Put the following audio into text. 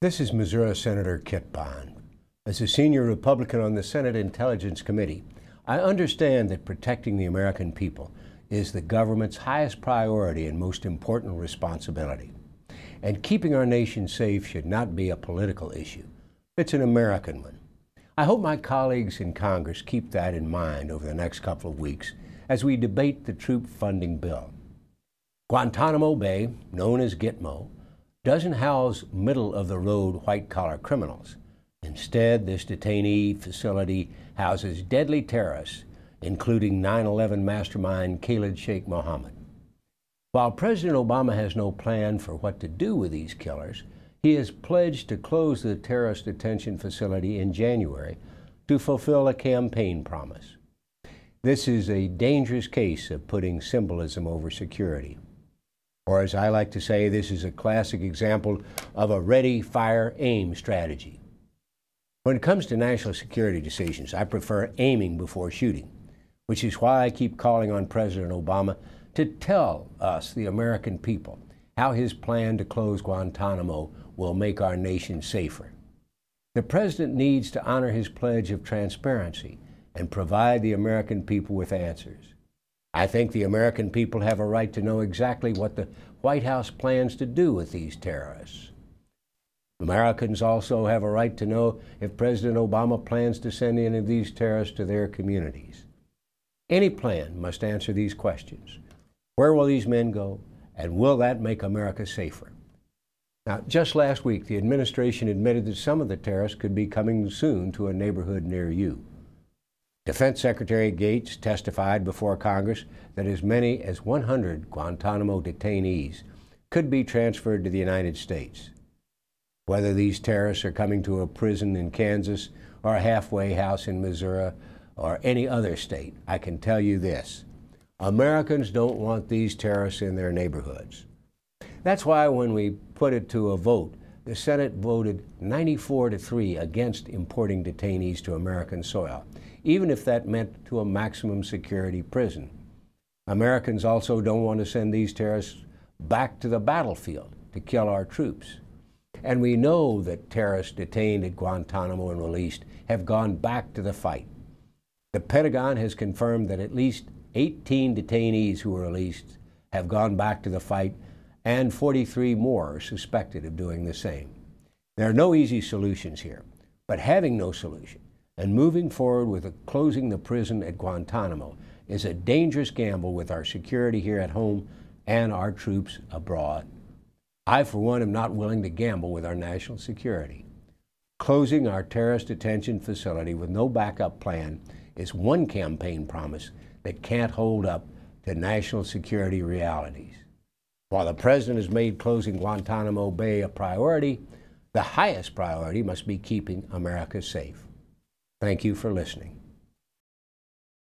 This is Missouri Senator Gitmo. As a senior Republican on the Senate Intelligence Committee, I understand that protecting the American people is the government's highest priority and most important responsibility. And keeping our nation safe should not be a political issue. It's an American one. I hope my colleagues in Congress keep that in mind over the next couple of weeks as we debate the troop funding bill. Guantanamo Bay, known as Gitmo, doesn't house middle-of-the-road white-collar criminals. Instead, this detainee facility houses deadly terrorists, including 9/11 mastermind Khalid Sheikh Mohammed. While President Obama has no plan for what to do with these killers, he has pledged to close the terrorist detention facility in January to fulfill a campaign promise. This is a dangerous case of putting symbolism over security. Or as I like to say, this is a classic example of a ready, fire, aim strategy. When it comes to national security decisions, I prefer aiming before shooting, which is why I keep calling on President Obama to tell us, the American people, how his plan to close Guantanamo will make our nation safer. The President needs to honor his pledge of transparency and provide the American people with answers. I think the American people have a right to know exactly what the White House plans to do with these terrorists. Americans also have a right to know if President Obama plans to send any of these terrorists to their communities. Any plan must answer these questions. Where will these men go, and will that make America safer? Now, just last week, the administration admitted that some of the terrorists could be coming soon to a neighborhood near you. Defense Secretary Gates testified before Congress that as many as 100 Guantanamo detainees could be transferred to the United States. Whether these terrorists are coming to a prison in Kansas or a halfway house in Missouri or any other state, I can tell you this: Americans don't want these terrorists in their neighborhoods. That's why when we put it to a vote, the Senate voted 94-3 against importing detainees to American soil, even if that meant to a maximum security prison. Americans also don't want to send these terrorists back to the battlefield to kill our troops. And we know that terrorists detained at Guantanamo and released have gone back to the fight. The Pentagon has confirmed that at least 18 detainees who were released have gone back to the fight, and 43 more are suspected of doing the same. There are no easy solutions here, but having no solution and moving forward with closing the prison at Guantanamo is a dangerous gamble with our security here at home and our troops abroad. I, for one, am not willing to gamble with our national security. Closing our terrorist detention facility with no backup plan is one campaign promise that can't hold up to national security realities. While the President has made closing Guantanamo Bay a priority, the highest priority must be keeping America safe. Thank you for listening.